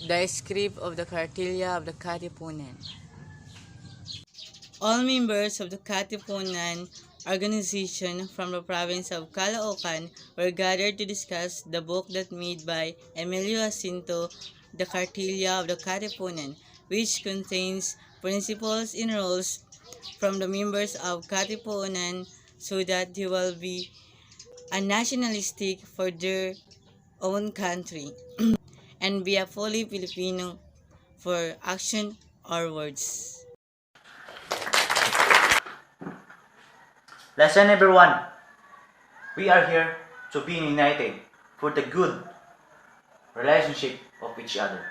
The script of the Kartilya of the Katipunan. All members of the Katipunan organization from the province of Caloocan were gathered to discuss the book that made by Emilio Jacinto, the Kartilya of the Katipunan, which contains principles and rules from the members of Katipunan so that they will be a nationalistic for their own country and be a fully Filipino for action or words. Lesson everyone. We are here to be united for the good relationship of each other.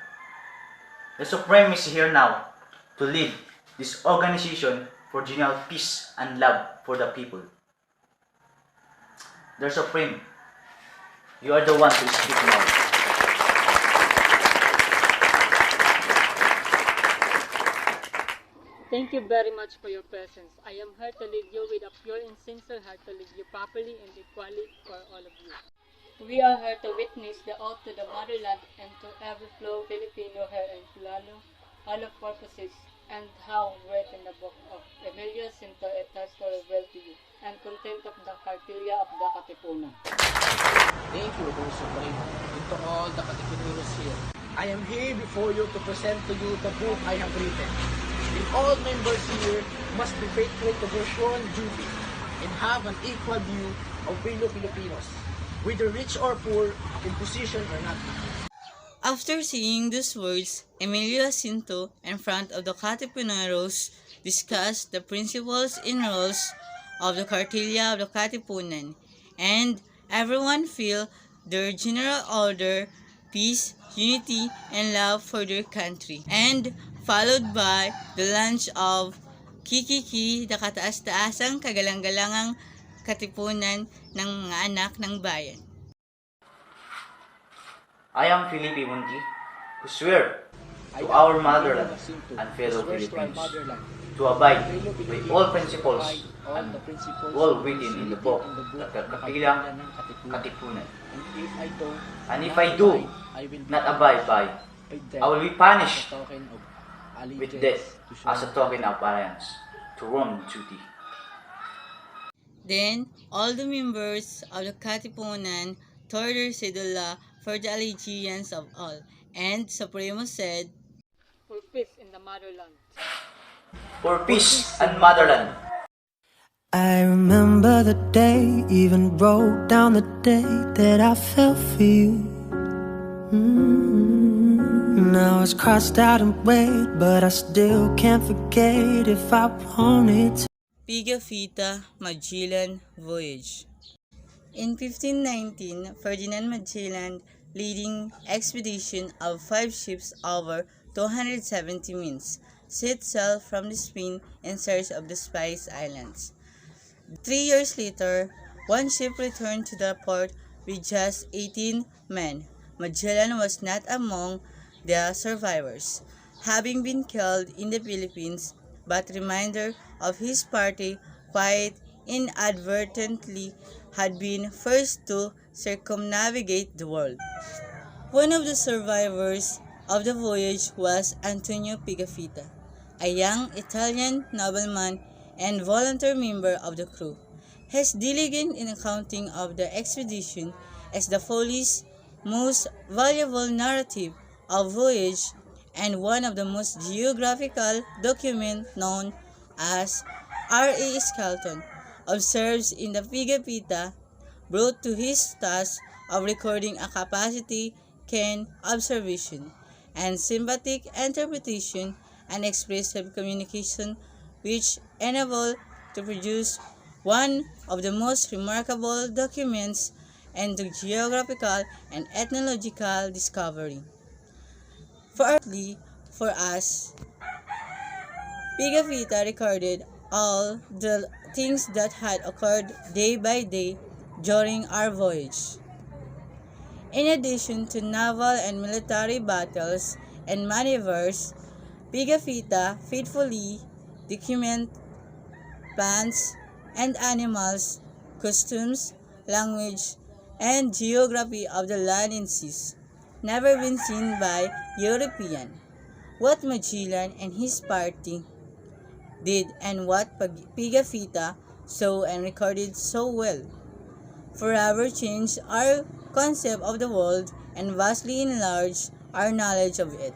The Supreme is here now to lead this organization for general peace and love for the people. The Supreme, you are the one to speak now. Thank you very much for your presence. I am here to lead you with a pure and sincere heart to lead you properly and equally for all of you. We are here to witness the oath to the motherland and to every flow Filipino here in Filalo, all of purposes, and how written in the book of Emilio Jacinto it has to reveal to you, and content of the Kartilya of the Katipunan. Thank you, O Supreme, and to all the Katipuneros here. I am here before you to present to you the book I have written. And all members here must be faithful to their sworn duty and have an equal view of fellow Filipinos, whether rich or poor, in position or not. After saying these words, Emilio Jacinto, in front of the Katipuneros, discussed the principles and rules of the Kartilya of the Katipunan, and everyone feel their general order, peace, unity, and love for their country, and followed by the launch of Kikiki, the kataas-taasang kagalang-galangang katipunan ng mga anak ng bayan. I am Felipe Munti, who swear to our motherland and fellow Filipinos to abide by all principles and all written in the book that the Kartilya Katipunan. And if I do not abide by, I will be punished with death as a token of alliance to Roman duty. Then, all the members of the Katipunan tore their sedula for the allegiance of all, and Supremo said, For peace in the motherland. For peace and motherland. I remember the day, even wrote down the day that I fell for you. Now it's crossed out in red, but I still can't forget if I wanted to. Pigafetta, Magellan, Voyage. In 1519, Ferdinand Magellan, leading expedition of 5 ships over 270 means, set sail from Spain in search of the Spice Islands. 3 years later, one ship returned to the port with just 18 men. Magellan was not among the survivors, having been killed in the Philippines, but remainder of his party quite inadvertently had been first to circumnavigate the world. One of the survivors of the voyage was Antonio Pigafetta, a young Italian nobleman and volunteer member of the crew. His diligence in accounting of the expedition is the Foley's most valuable narrative of voyage and one of the most geographical documents known as R.A. Skelton observes in the Pigafetta, brought to his task of recording a capacity, keen observation, and sympathetic interpretation and expressive communication which enable to produce one of the most remarkable documents into geographical and ethnological discovery. Fortunately for us, Pigafetta recorded all the things that had occurred day by day during our voyage. In addition to naval and military battles and maneuvers, Pigafetta faithfully documented plants and animals, customs, language, and geography of the land and seas. never been seen by European. What Magellan and his party did and what Pigafetta saw and recorded so well forever changed our concept of the world and vastly enlarged our knowledge of it.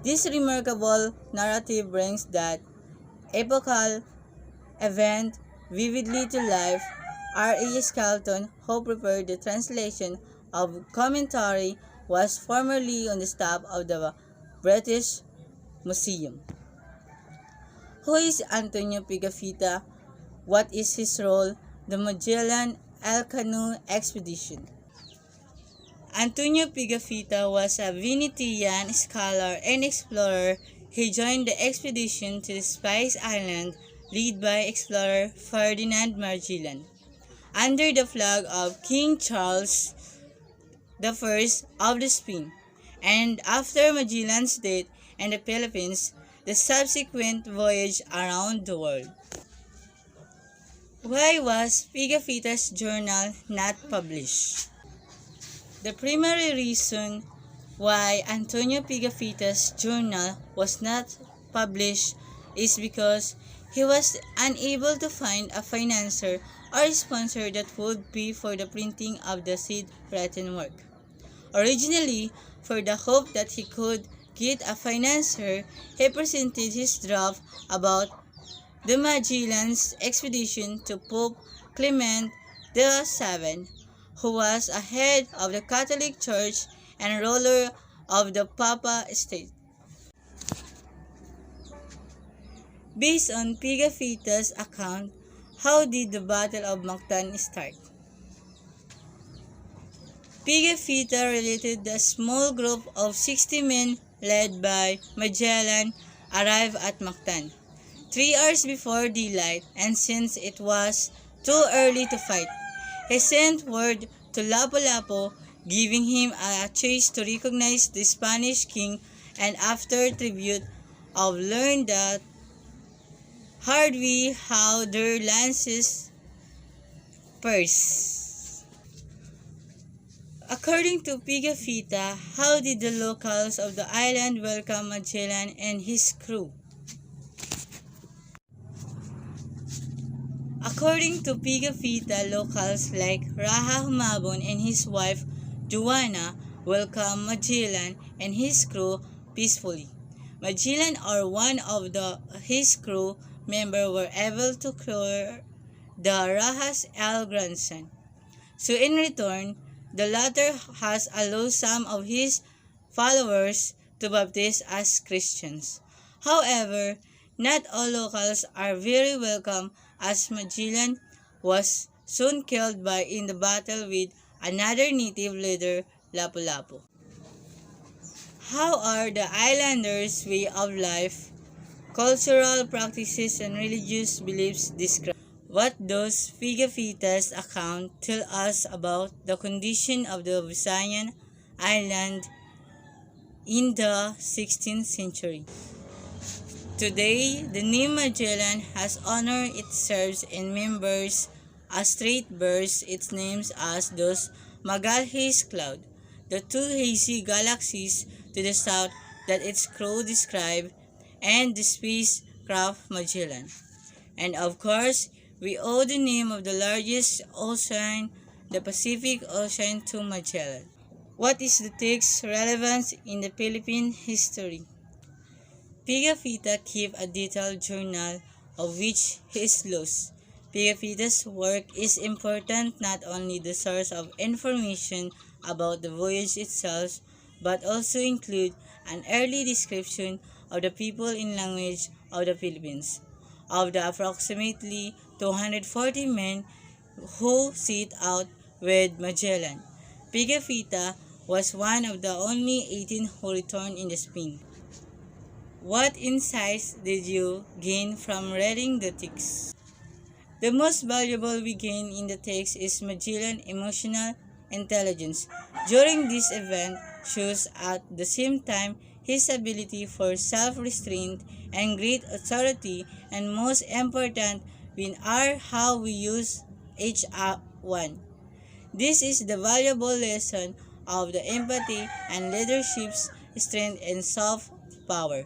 This remarkable narrative brings that epochal event vividly to life. R.A. Skelton, who prepared the translation of commentary, was formerly on the staff of the British Museum. Who is Antonio Pigafetta? What is his role? The Magellan Elcano expedition. Antonio Pigafetta was a Venetian scholar and explorer. He joined the expedition to the Spice Island led by explorer Ferdinand Magellan under the flag of King Charles I of Spain, and after Magellan's death in the Philippines, the subsequent voyage around the world. Why was Pigafetta's journal not published? The primary reason why Antonio Pigafetta's journal was not published is because he was unable to find a financier or sponsor that would pay for the printing of the said written work. Originally, for the hope that he could get a financier, he presented his draft about the Magellan's expedition to Pope Clement VII, who was a head of the Catholic Church and ruler of the Papa State. Based on Pigafetta's account, how did the Battle of Mactan start? Pigafetta related that a small group of 60 men led by Magellan arrived at Mactan 3 hours before daylight, and since it was too early to fight, he sent word to Lapu-Lapu giving him a chance to recognize the Spanish king, and after tribute of learned that hard way how their lances pierced. According to Pigafetta, how did the locals of the island welcome Magellan and his crew? According to Pigafetta, locals like Raha Humabon and his wife Joanna welcomed Magellan and his crew peacefully. Magellan or one of his crew members were able to cure the Raha's grandson. So in return, the latter has allowed some of his followers to baptize as Christians. However, not all locals are very welcome, as Magellan was soon killed in the battle with another native leader, Lapu-Lapu. How are the islanders' way of life, cultural practices, and religious beliefs described? What does Pigafetta's account tell us about the condition of the Visayan island in the 16th century? Today, the name Magellan has honor it serves and members a strait bears its names as those Magalhaes cloud, the two hazy galaxies to the south that its crew describe, and the spacecraft Magellan. And of course, we owe the name of the largest ocean, the Pacific Ocean, to Magellan. What is the text's relevance in the Philippine history? Pigafetta kept a detailed journal of which he is lost. Pigafetta's work is important not only the source of information about the voyage itself, but also include an early description of the people and language of the Philippines. Of the approximately 240 men who set out with Magellan, Pigafetta was one of the only 18 who returned in Spain. What insights did you gain from reading the text? The most valuable we gain in the text is Magellan's emotional intelligence during this event shows at the same time his ability for self-restraint and great authority, and most important are how we use each one. This is the valuable lesson of the empathy and leadership's strength and self-power.